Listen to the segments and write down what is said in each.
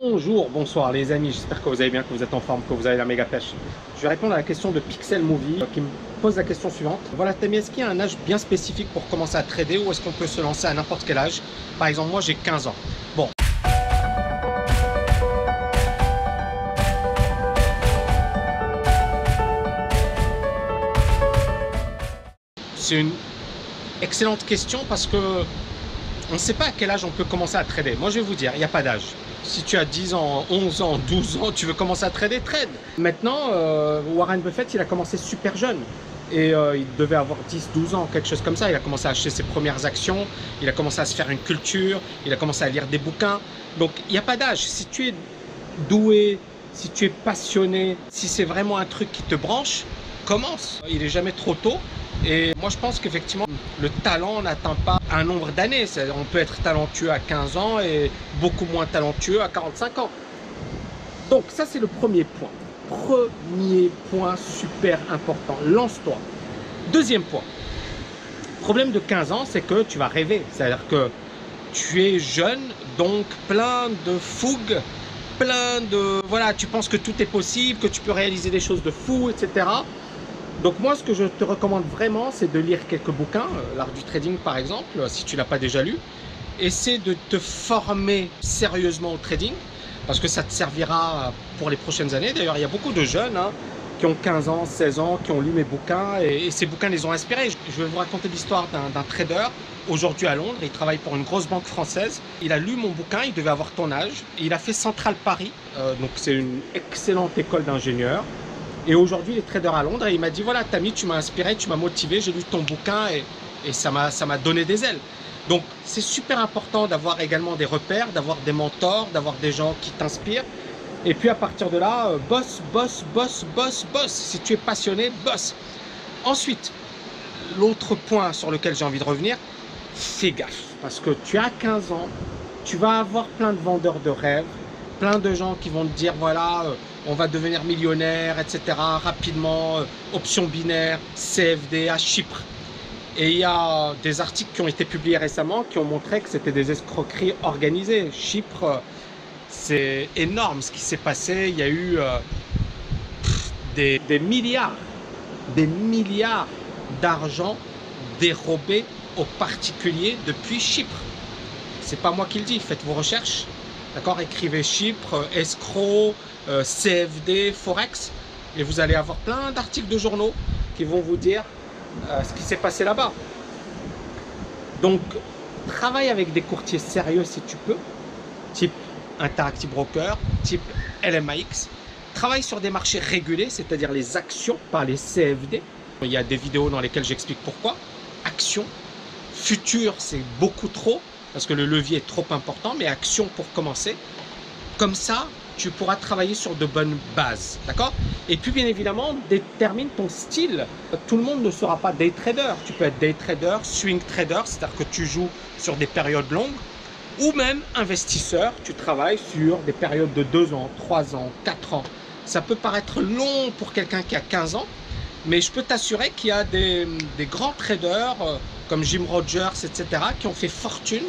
Bonjour, bonsoir les amis, j'espère que vous allez bien, que vous êtes en forme, que vous avez la méga pêche. Je vais répondre à la question de Pixel Movie qui me pose la question suivante. Voilà Tammy, est-ce qu'il y a un âge bien spécifique pour commencer à trader ou est-ce qu'on peut se lancer à n'importe quel âge? Par exemple, moi j'ai 15 ans. Bon. C'est une excellente question parce que on ne sait pas à quel âge on peut commencer à trader. Moi je vais vous dire, il n'y a pas d'âge. Si tu as 10 ans, 11 ans, 12 ans, tu veux commencer à trader, trade. Maintenant, Warren Buffett, il a commencé super jeune. Et il devait avoir 10, 12 ans, quelque chose comme ça. Il a commencé à acheter ses premières actions. Il a commencé à se faire une culture. Il a commencé à lire des bouquins. Donc, il n'y a pas d'âge. Si tu es doué, si tu es passionné, si c'est vraiment un truc qui te branche, commence. Il n'est jamais trop tôt. Et moi, je pense qu'effectivement, le talent n'atteint pas un nombre d'années. On peut être talentueux à 15 ans et beaucoup moins talentueux à 45 ans. Donc, ça, c'est le premier point. Premier point super important. Lance-toi. Deuxième point. Problème de 15 ans, c'est que tu vas rêver. C'est-à-dire que tu es jeune, donc plein de fougue, plein de... Voilà, tu penses que tout est possible, que tu peux réaliser des choses de fou, etc. Donc moi, ce que je te recommande vraiment, c'est de lire quelques bouquins, l'art du trading par exemple, si tu ne l'as pas déjà lu. Essaie de te former sérieusement au trading, parce que ça te servira pour les prochaines années. D'ailleurs, il y a beaucoup de jeunes qui ont 15 ans, 16 ans, qui ont lu mes bouquins, et ces bouquins les ont inspirés. Je vais vous raconter l'histoire d'un trader, aujourd'hui à Londres. Il travaille pour une grosse banque française. Il a lu mon bouquin, il devait avoir ton âge. Il a fait Central Paris, donc c'est une excellente école d'ingénieurs. Et aujourd'hui, il est trader à Londres et il m'a dit, voilà, Tammy, tu m'as inspiré, tu m'as motivé, j'ai lu ton bouquin et ça m'a donné des ailes. Donc, c'est super important d'avoir également des repères, d'avoir des mentors, d'avoir des gens qui t'inspirent. Et puis, à partir de là, bosse, bosse, bosse, bosse, bosse. Si tu es passionné, bosse. Ensuite, l'autre point sur lequel j'ai envie de revenir, fais gaffe. Parce que tu as 15 ans, tu vas avoir plein de vendeurs de rêves, plein de gens qui vont te dire, voilà, on va devenir millionnaire, etc. rapidement, options binaires, CFD à Chypre. Et il y a des articles qui ont été publiés récemment qui ont montré que c'était des escroqueries organisées. Chypre, c'est énorme ce qui s'est passé. Il y a eu des milliards d'argent dérobés aux particuliers depuis Chypre. C'est pas moi qui le dis, faites vos recherches. D'accord, écrivez Chypre, escroc, CFD, Forex, et vous allez avoir plein d'articles de journaux qui vont vous dire ce qui s'est passé là-bas. Donc, travaille avec des courtiers sérieux si tu peux, type Interactive Broker, type LMAX. Travaille sur des marchés régulés, c'est-à-dire les actions, pas les CFD. Il y a des vidéos dans lesquelles j'explique pourquoi. Actions, futur, c'est beaucoup trop, parce que le levier est trop important, mais action pour commencer. Comme ça, tu pourras travailler sur de bonnes bases, d'accord? Et puis, bien évidemment, détermine ton style. Tout le monde ne sera pas day trader. Tu peux être day trader, swing trader, c'est-à-dire que tu joues sur des périodes longues, ou même investisseur, tu travailles sur des périodes de 2 ans, 3 ans, 4 ans. Ça peut paraître long pour quelqu'un qui a 15 ans, mais je peux t'assurer qu'il y a des grands traders comme Jim Rogers, etc., qui ont fait fortune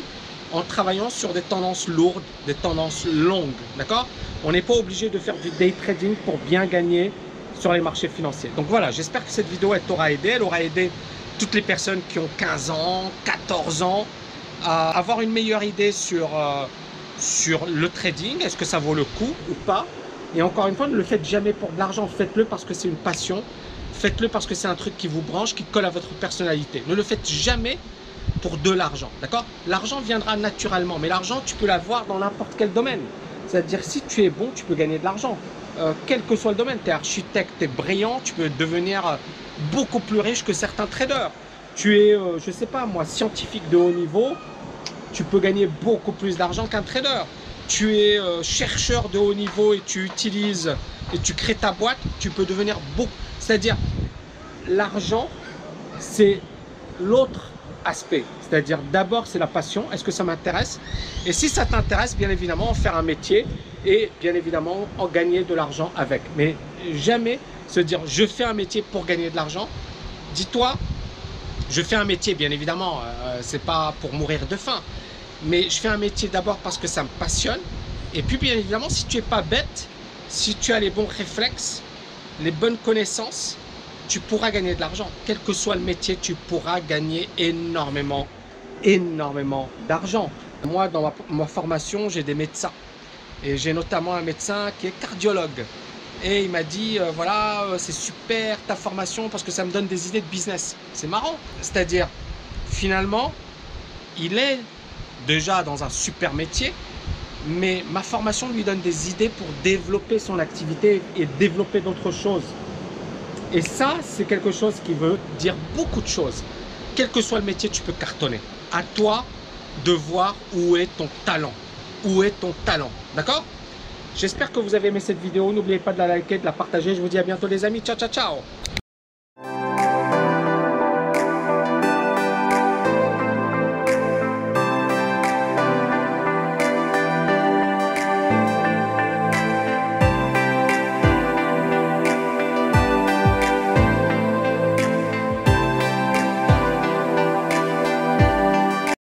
en travaillant sur des tendances lourdes, des tendances longues, d'accord? On n'est pas obligé de faire du day trading pour bien gagner sur les marchés financiers. Donc voilà, j'espère que cette vidéo t'aura aidé. Elle aura aidé toutes les personnes qui ont 15 ans, 14 ans à avoir une meilleure idée sur le trading. Est-ce que ça vaut le coup ou pas? Et encore une fois, ne le faites jamais pour de l'argent. Faites-le parce que c'est une passion. Faites-le parce que c'est un truc qui vous branche, qui colle à votre personnalité. Ne le faites jamais pour de l'argent, d'accord? L'argent viendra naturellement, mais l'argent, tu peux l'avoir dans n'importe quel domaine. C'est-à-dire, si tu es bon, tu peux gagner de l'argent. Quel que soit le domaine, tu es architecte, tu es brillant, tu peux devenir beaucoup plus riche que certains traders. Tu es, je sais pas moi, scientifique de haut niveau, tu peux gagner beaucoup plus d'argent qu'un trader. Tu es chercheur de haut niveau et tu utilises et tu crées ta boîte, tu peux devenir beaucoup. C'est-à-dire, l'argent, c'est l'autre aspect. C'est-à-dire, d'abord, c'est la passion. Est-ce que ça m'intéresse? Et si ça t'intéresse, bien évidemment, en faire un métier et bien évidemment, en gagner de l'argent avec. Mais jamais se dire, je fais un métier pour gagner de l'argent. Dis-toi, je fais un métier, bien évidemment, c'est pas pour mourir de faim. Mais je fais un métier d'abord parce que ça me passionne Et puis bien évidemment, si tu n'es pas bête, si tu as les bons réflexes, les bonnes connaissances, tu pourras gagner de l'argent. Quel que soit le métier, tu pourras gagner énormément d'argent. Moi, dans ma formation, j'ai des médecins. Et j'ai notamment un médecin qui est cardiologue. Et il m'a dit, voilà, c'est super ta formation parce que ça me donne des idées de business. C'est marrant. C'est-à-dire, finalement, il est déjà dans un super métier, mais ma formation lui donne des idées pour développer son activité et développer d'autres choses. Et ça, c'est quelque chose qui veut dire beaucoup de choses. Quel que soit le métier, tu peux cartonner. À toi de voir où est ton talent. Où est ton talent, d'accord? J'espère que vous avez aimé cette vidéo. N'oubliez pas de la liker, de la partager. Je vous dis à bientôt les amis. Ciao, ciao, ciao.